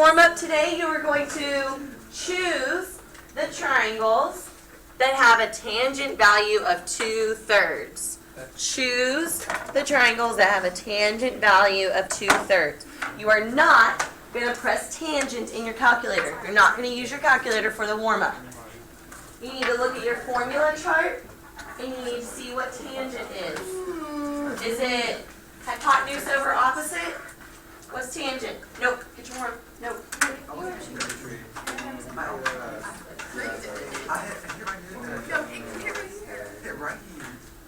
warm-up today, you are going to choose the triangles that have a tangent value of 2/3. Choose the triangles that have a tangent value of 2/3. You are not going to press tangent in your calculator. You're not going to use your calculator for the warm-up. You need to look at your formula chart and you need to see what tangent is. Is it hypotenuse over opposite? What's tangent? Nope. Get your warm. Nope.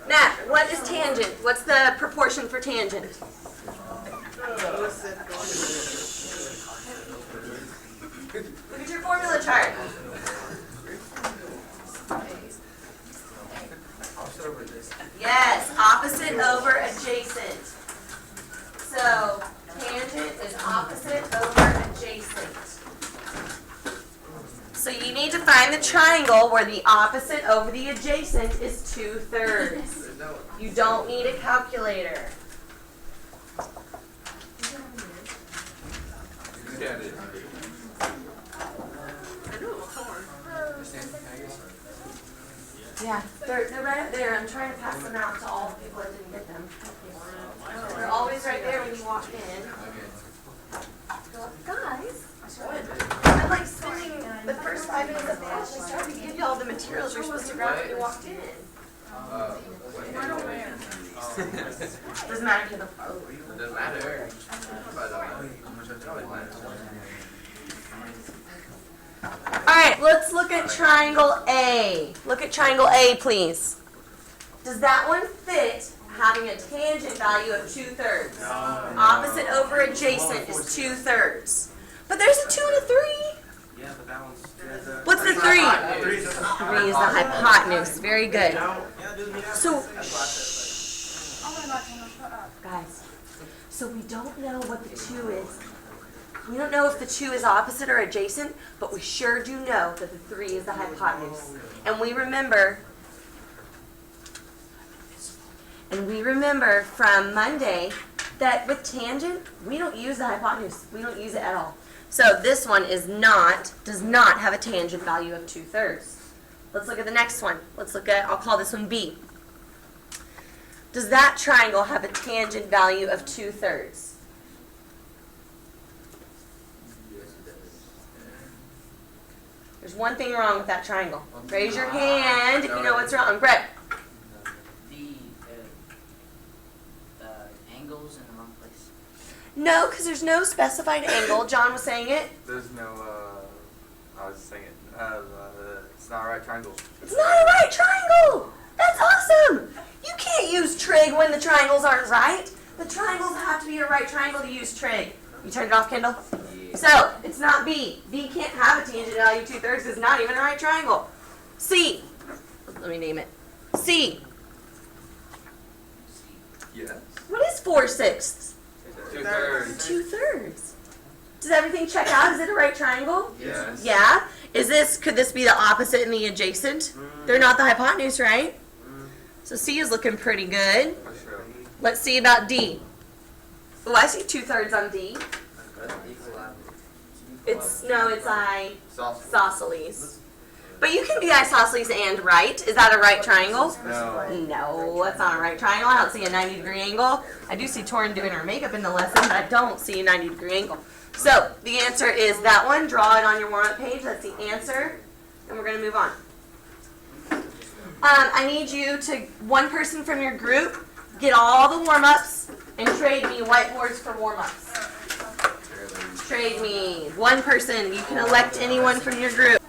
Nat, what is tangent? What's the proportion for tangent? Look at your formula chart. Yes, opposite over adjacent. So tangent is opposite over adjacent. So you need to find the triangle where the opposite over the adjacent is 2/3. You don't need a calculator. Yeah, they're right up there. I'm trying to pass them out to all the people that didn't get them. They're always right there when you walk in. Guys, I'm like spending the first 5 minutes of the actually started to give you all the materials you're supposed to grab when you walked in. Doesn't matter to them. It doesn't matter. Alright, let's look at triangle A. Look at triangle A, please. Does that one fit having a tangent value of 2/3? Opposite over adjacent is 2/3. But there's a 2 and a 3. Yeah, but that one's... What's the 3? 3 is the hypotenuse. Very good. So, guys, so we don't know what the 2 is. We don't know if the 2 is opposite or adjacent, but we sure do know that the 3 is the hypotenuse. And we remember from Monday that with tangent, we don't use the hypotenuse. We don't use it at all. So this one does not have a tangent value of 2/3. Let's look at the next one. I'll call this one B. Does that triangle have a tangent value of 2/3? There's one thing wrong with that triangle. Raise your hand if you know what's wrong. Brett. The angle's in the wrong place. No, because there's no specified angle. John was saying it. There's no, I was saying it, it's not a right triangle. It's not a right triangle! That's awesome! You can't use trig when the triangles aren't right. The triangles have to be a right triangle to use trig. You turned it off, Kendall? So, it's not B. B can't have a tangent value of 2/3 because it's not even a right triangle. C. Let me name it. C. Yes. What is 4/6? 2/3. 2/3. Does everything check out? Is it a right triangle? Yes. Yeah? Could this be the opposite and the adjacent? They're not the hypotenuse, right? So C is looking pretty good. For sure. Let's see about D. Oh, I see 2/3 on D. It's isosceles. But you can be isosceles and right. Is that a right triangle? No. No, that's not a right triangle. I don't see a 90-degree angle. I do see Torin doing her makeup in the lesson, but I don't see a 90-degree angle. So the answer is that one. Draw it on your warm-up page. That's the answer. And we're going to move on. I need you to, one person from your group, get all the warm-ups and trade me whiteboards for warm-ups. Trade me. One person. You can elect anyone from your group.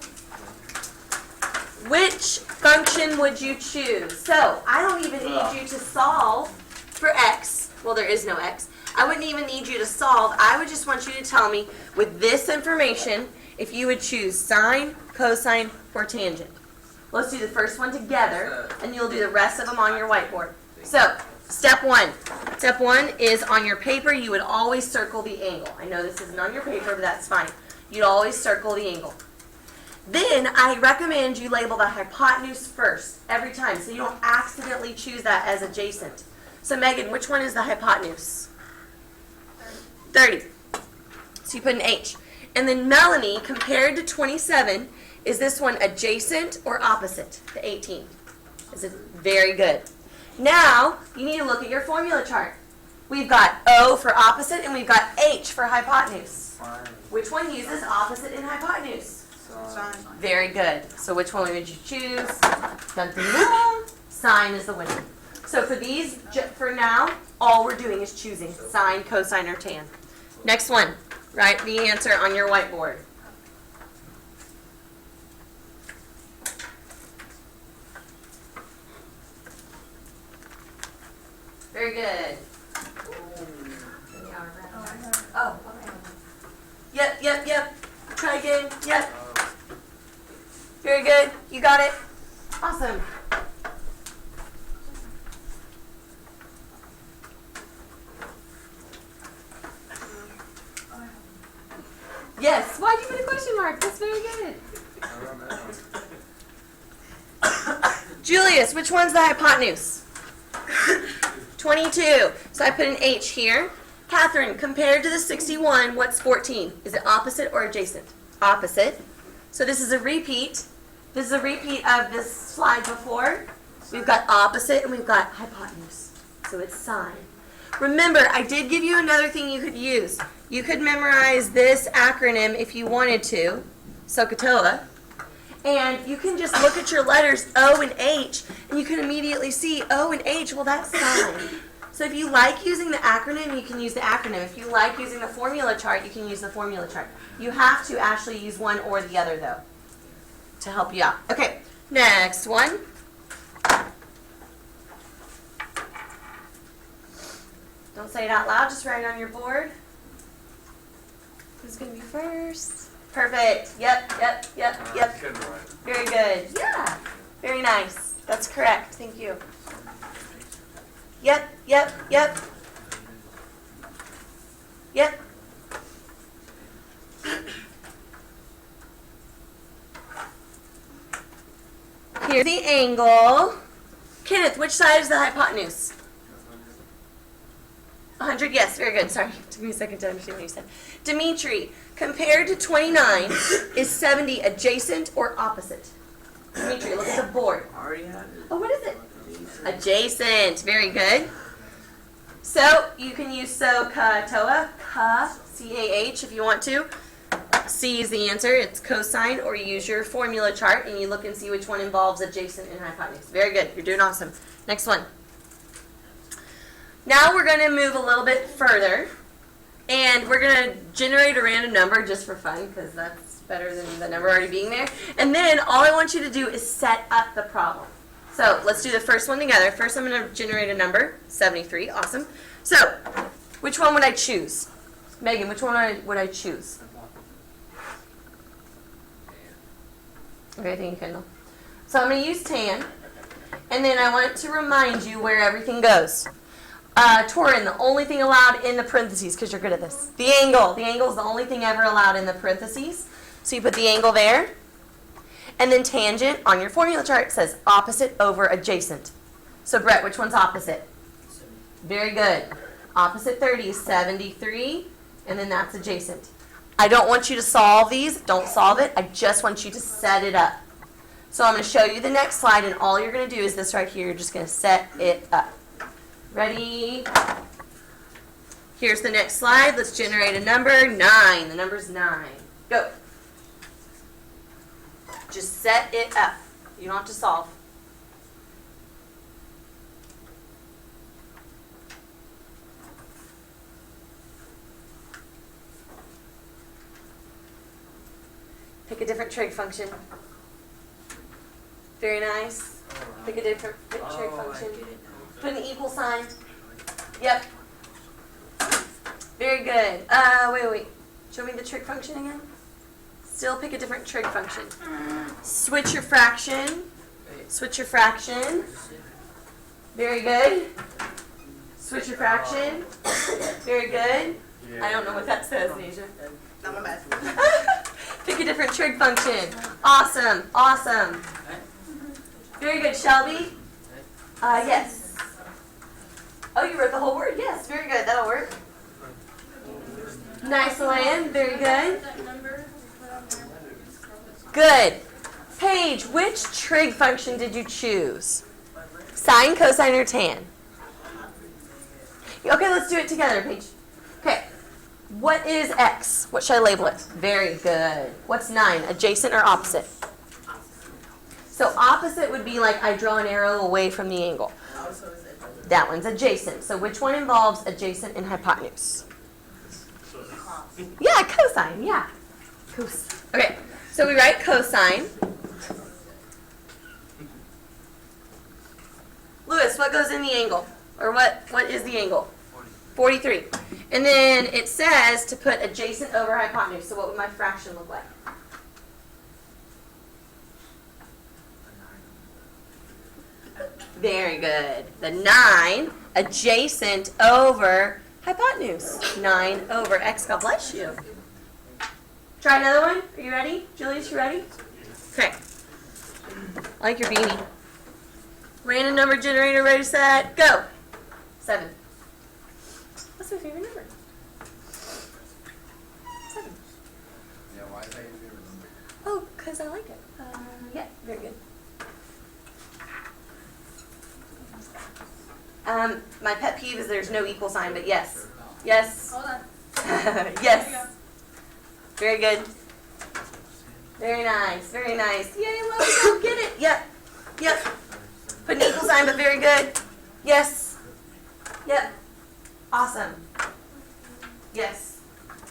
Which function would you choose? So, I don't even need you to solve for x. Well, there is no x. I wouldn't even need you to solve. I would just want you to tell me, with this information, if you would choose sine, cosine, or tangent. Let's do the first one together, and you'll do the rest of them on your whiteboard. So, step 1. Step 1 is on your paper, you would always circle the angle. I know this isn't on your paper, but that's fine. You'd always circle the angle. Then I recommend you label the hypotenuse first, every time, so you don't accidentally choose that as adjacent. So Megan, which one is the hypotenuse? 30. So you put an H. And then Melanie, compared to 27, is this one adjacent or opposite to 18? Is it very good? Now, you need to look at your formula chart. We've got O for opposite and we've got H for hypotenuse. Sine. Which one uses opposite and hypotenuse? Sine. Very good. So which one would you choose? Dun, dun, dun. Sine is the winner. So for these, for now, all we're doing is choosing sine, cosine, or tan. Next one. Write the answer on your whiteboard. Very good. Oh, okay. Yep. Try again. Yep. Very good. You got it. Awesome. Yes. Why'd you put a question mark? That's very good. Julius, which one's the hypotenuse? 22. So I put an H here. Catherine, compared to the 61, what's 14? Is it opposite or adjacent? Opposite. So this is a repeat. This is a repeat of this slide before. We've got opposite and we've got hypotenuse. So it's sine. Remember, I did give you another thing you could use. You could memorize this acronym if you wanted to, SOHCAHTOA. And you can just look at your letters O and H, and you can immediately see O and H, well, that's sine. So if you like using the acronym, you can use the acronym. If you like using the formula chart, you can use the formula chart. You have to actually use one or the other, though, to help you out. Okay, next one. Don't say it out loud, just write it on your board. Who's going to be first? Perfect. Yep. Couldn't write. Very good. Yeah. Very nice. That's correct. Thank you. Yep. Here's the angle. Kenneth, which side is the hypotenuse? 100, yes, very good. Sorry, it took me a second to understand what you said. Dimitri, compared to 29, is 70 adjacent or opposite? Dimitri, look at the board. Already have it. Oh, what is it? Adjacent. Very good. So you can use SOHCAHTOA, C-A-H, if you want to. C is the answer. It's cosine, or you use your formula chart and you look and see which one involves adjacent and hypotenuse. Very good. You're doing awesome. Next one. Now we're going to move a little bit further, and we're going to generate a random number just for fun, because that's better than the number already being there. And then all I want you to do is set up the problem. So let's do the first one together. First I'm going to generate a number, 73. Awesome. So which one would I choose? Megan, which one would I choose? Okay, thank you, Kendall. So I'm going to use tan, and then I want to remind you where everything goes. Torin, the only thing allowed in the parentheses, because you're good at this. The angle. The angle is the only thing ever allowed in the parentheses. So you put the angle there. And then tangent on your formula chart says opposite over adjacent. So Brett, which one's opposite? Very good. Opposite 30 is 73, and then that's adjacent. I don't want you to solve these. Don't solve it. I just want you to set it up. So I'm going to show you the next slide, and all you're going to do is this right here. You're just going to set it up. Ready? Here's the next slide. Let's generate a number, 9. The number's 9. Go. Just set it up. You don't have to solve. Pick a different trig function. Very nice. Pick a different trig function. Put an equal sign. Yep. Very good. Wait. Show me the trig function again. Still pick a different trig function. Switch your fraction. Switch your fraction. Very good. Switch your fraction. Very good. I don't know what that says, Nasia. Pick a different trig function. Awesome. Very good, Shelby. Yes. Oh, you wrote the whole word? Yes, very good. That'll work. Nice, Elaine. Very good. Good. Paige, which trig function did you choose? Sine, cosine, or tan? Okay, let's do it together, Paige. Okay. What is x? What should I label it? Very good. What's 9? Adjacent or opposite? So opposite would be like I draw an arrow away from the angle. That one's adjacent. So which one involves adjacent and hypotenuse? Yeah, cosine. Yeah. Okay. So we write cosine. Lewis, what goes in the angle? Or what is the angle? 43. And then it says to put adjacent over hypotenuse. So what would my fraction look like? Very good. The 9 adjacent over hypotenuse. 9 over x. God bless you. Try another one. Are you ready? Julius, you ready? Okay. I like your beanie. Random number generator, ready, set, go. 7. What's my favorite number? 7. Yeah, why is that your favorite number? Oh, because I like it. Yeah, very good. My pet peeve is there's no equal sign, but yes. Yes. Hold on. Yes. Very good. Very nice. Very nice. Yay, love it. Go get it. Yep. Yep. Put an equal sign, but very good. Yes. Yep. Awesome. Yes.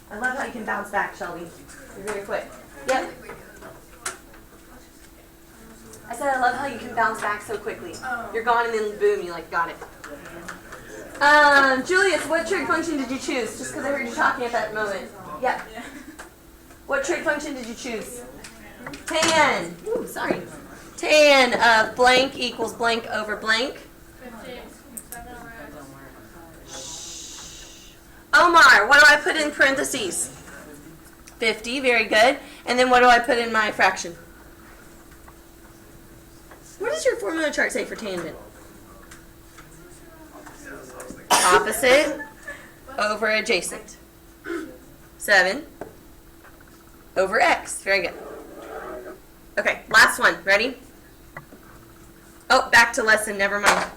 I love how you can bounce back, Shelby. You're very quick. Yep. I said I love how you can bounce back so quickly. You're gone and then boom, you like got it. Julius, what trig function did you choose? Just because I heard you talking at that moment. Yep. What trig function did you choose? Tan. Ooh, sorry. Tan of blank equals blank over blank. 50. 7 over X. Omar, what do I put in parentheses? 50, very good. And then what do I put in my fraction? What does your formula chart say for tangent? Opposite over adjacent. 7 over x. Very good. Okay, last one. Ready? Oh, back to lesson. Never mind.